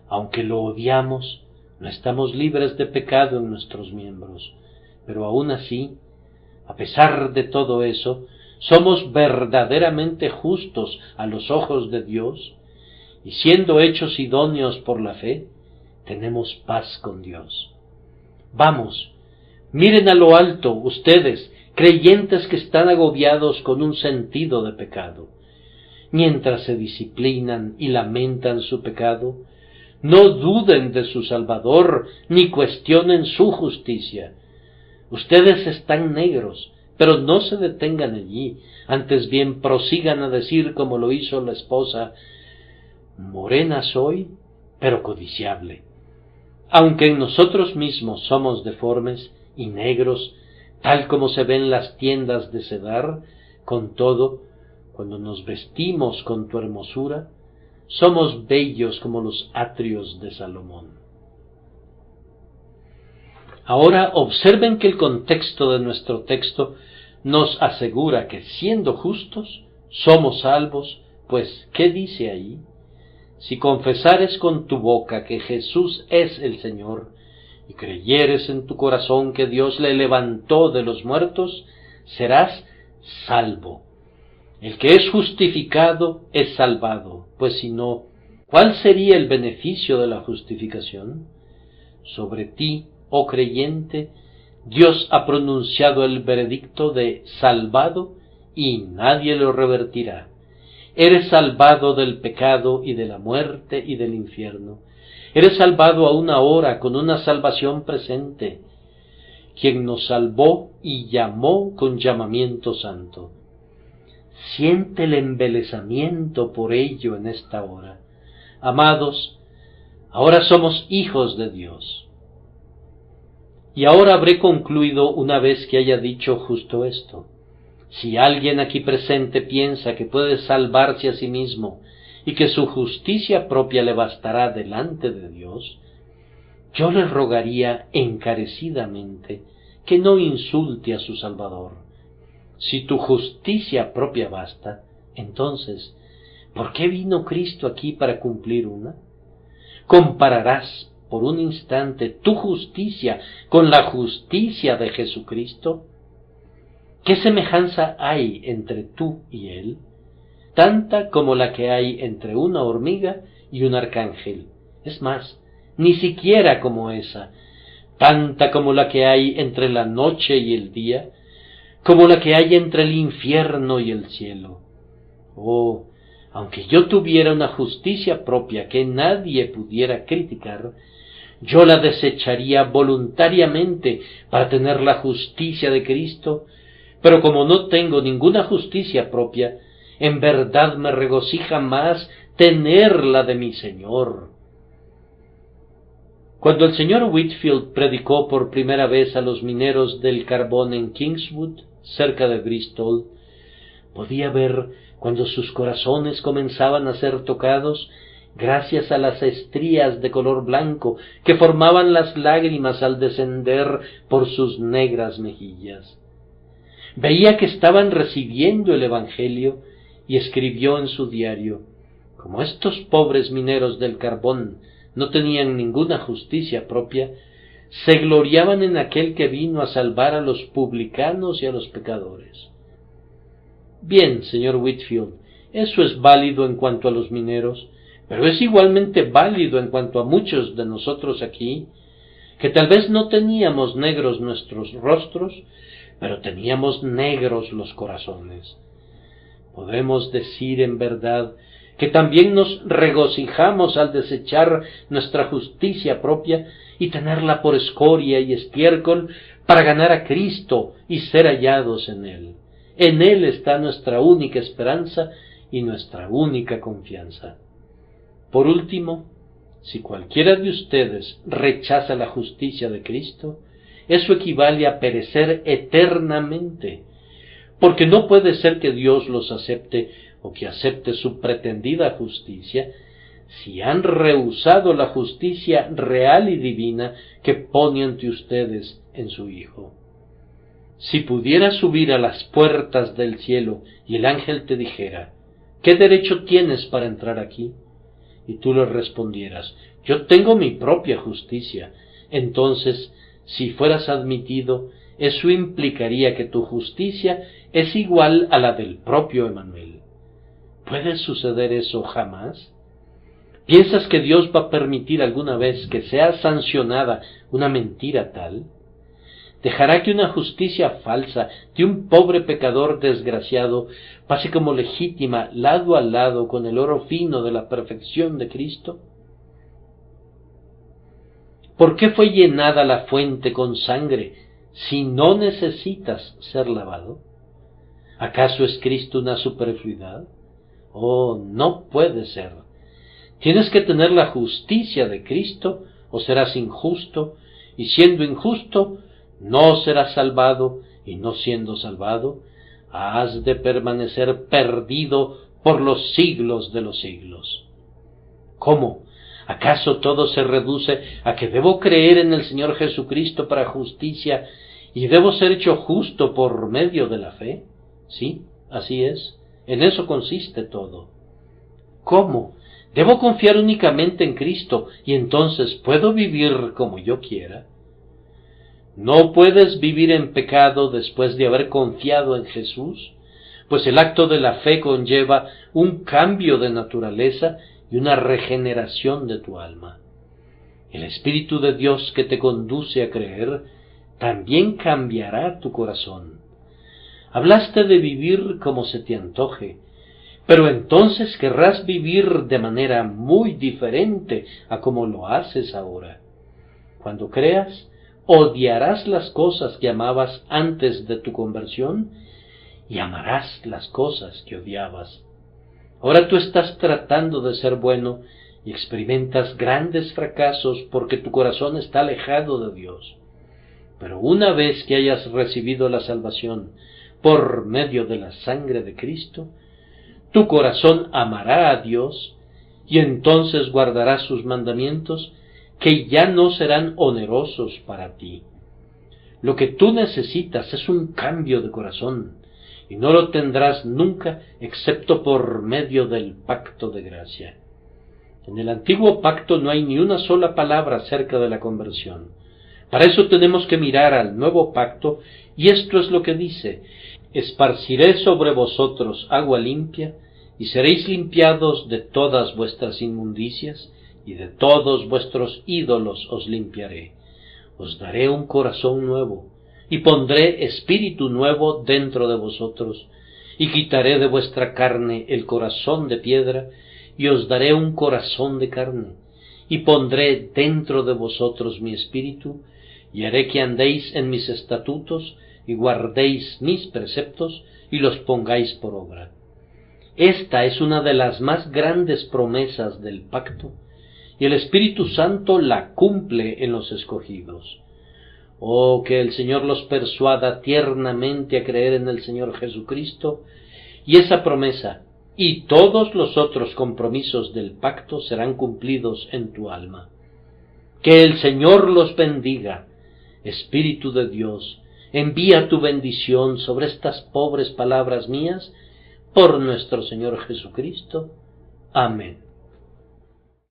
Aunque lo odiamos, no estamos libres de pecado en nuestros miembros. Pero aún así, a pesar de todo eso, somos verdaderamente justos a los ojos de Dios, y siendo hechos idóneos por la fe, tenemos paz con Dios. Vamos, miren a lo alto, ustedes, creyentes que están agobiados con un sentido de pecado. Mientras se disciplinan y lamentan su pecado, no duden de su Salvador, ni cuestionen su justicia. Ustedes están negros, pero no se detengan allí, antes bien prosigan a decir como lo hizo la esposa: morena soy, pero codiciable. Aunque en nosotros mismos somos deformes y negros, tal como se ven las tiendas de Cedar, con todo, cuando nos vestimos con tu hermosura, somos bellos como los atrios de Salomón. Ahora observen que el contexto de nuestro texto nos asegura que siendo justos, somos salvos, pues, ¿qué dice ahí? Si confesares con tu boca que Jesús es el Señor, y creyeres en tu corazón que Dios le levantó de los muertos, serás salvo. El que es justificado es salvado, pues si no, ¿cuál sería el beneficio de la justificación? Sobre ti, oh creyente, Dios ha pronunciado el veredicto de salvado y nadie lo revertirá. Eres salvado del pecado y de la muerte y del infierno. Eres salvado aún ahora con una salvación presente, quien nos salvó y llamó con llamamiento santo. Siente el embelesamiento por ello en esta hora. Amados, ahora somos hijos de Dios. Y ahora habré concluido una vez que haya dicho justo esto. Si alguien aquí presente piensa que puede salvarse a sí mismo y que su justicia propia le bastará delante de Dios, yo le rogaría encarecidamente que no insulte a su Salvador. Si tu justicia propia basta, entonces, ¿por qué vino Cristo aquí para cumplir una? ¿Compararás por un instante tu justicia con la justicia de Jesucristo? ¿Qué semejanza hay entre tú y Él? Tanta como la que hay entre una hormiga y un arcángel. Es más, ni siquiera como esa, tanta como la que hay entre la noche y el día, como la que hay entre el infierno y el cielo. Oh, aunque yo tuviera una justicia propia que nadie pudiera criticar, yo la desecharía voluntariamente para tener la justicia de Cristo, pero como no tengo ninguna justicia propia, en verdad me regocija más tener la de mi Señor. Cuando el señor Whitefield predicó por primera vez a los mineros del carbón en Kingswood, cerca de Bristol, podía ver cuando sus corazones comenzaban a ser tocados gracias a las estrías de color blanco que formaban las lágrimas al descender por sus negras mejillas. Veía que estaban recibiendo el Evangelio y escribió en su diario: como estos pobres mineros del carbón no tenían ninguna justicia propia, se gloriaban en aquel que vino a salvar a los publicanos y a los pecadores. Bien, señor Whitefield, eso es válido en cuanto a los mineros, pero es igualmente válido en cuanto a muchos de nosotros aquí, que tal vez no teníamos negros nuestros rostros, pero teníamos negros los corazones. Podemos decir en verdad que también nos regocijamos al desechar nuestra justicia propia y tenerla por escoria y estiércol para ganar a Cristo y ser hallados en Él. En Él está nuestra única esperanza y nuestra única confianza. Por último, si cualquiera de ustedes rechaza la justicia de Cristo, eso equivale a perecer eternamente, porque no puede ser que Dios los acepte o que acepte su pretendida justicia si han rehusado la justicia real y divina que pone ante ustedes en su Hijo. Si pudieras subir a las puertas del cielo y el ángel te dijera: ¿qué derecho tienes para entrar aquí? Y tú le respondieras: yo tengo mi propia justicia. Entonces, si fueras admitido, eso implicaría que tu justicia es igual a la del propio Emmanuel. ¿Puede suceder eso jamás? ¿Piensas que Dios va a permitir alguna vez que sea sancionada una mentira tal? ¿Dejará que una justicia falsa de un pobre pecador desgraciado pase como legítima lado a lado con el oro fino de la perfección de Cristo? ¿Por qué fue llenada la fuente con sangre si no necesitas ser lavado? ¿Acaso es Cristo una superfluidad? Oh, no puede ser. Tienes que tener la justicia de Cristo o serás injusto, y siendo injusto, no serás salvado, y no siendo salvado, has de permanecer perdido por los siglos de los siglos. ¿Cómo? ¿Acaso todo se reduce a que debo creer en el Señor Jesucristo para justicia y debo ser hecho justo por medio de la fe? Sí, así es. En eso consiste todo. ¿Cómo? ¿Debo confiar únicamente en Cristo y entonces puedo vivir como yo quiera? No puedes vivir en pecado después de haber confiado en Jesús, pues el acto de la fe conlleva un cambio de naturaleza y una regeneración de tu alma. El Espíritu de Dios que te conduce a creer también cambiará tu corazón. Hablaste de vivir como se te antoje, Pero entonces querrás vivir de manera muy diferente a como lo haces ahora. Cuando creas, odiarás las cosas que amabas antes de tu conversión y amarás las cosas que odiabas. Ahora tú estás tratando de ser bueno y experimentas grandes fracasos porque tu corazón está alejado de Dios. Pero una vez que hayas recibido la salvación por medio de la sangre de Cristo, tu corazón amará a Dios y entonces guardarás sus mandamientos que ya no serán onerosos para ti. Lo que tú necesitas es un cambio de corazón y no lo tendrás nunca excepto por medio del pacto de gracia. En el antiguo pacto no hay ni una sola palabra acerca de la conversión. Para eso tenemos que mirar al nuevo pacto, y esto es lo que dice: esparciré sobre vosotros agua limpia, y seréis limpiados de todas vuestras inmundicias, y de todos vuestros ídolos os limpiaré. Os daré un corazón nuevo, y pondré espíritu nuevo dentro de vosotros, y quitaré de vuestra carne el corazón de piedra, y os daré un corazón de carne, y pondré dentro de vosotros mi espíritu, y haré que andéis en mis estatutos, y guardéis mis preceptos, y los pongáis por obra. Esta es una de las más grandes promesas del pacto, y el Espíritu Santo la cumple en los escogidos. Oh, que el Señor los persuada tiernamente a creer en el Señor Jesucristo, y esa promesa y todos los otros compromisos del pacto serán cumplidos en tu alma. Que el Señor los bendiga. Espíritu de Dios, envía tu bendición sobre estas pobres palabras mías, por nuestro Señor Jesucristo. Amén.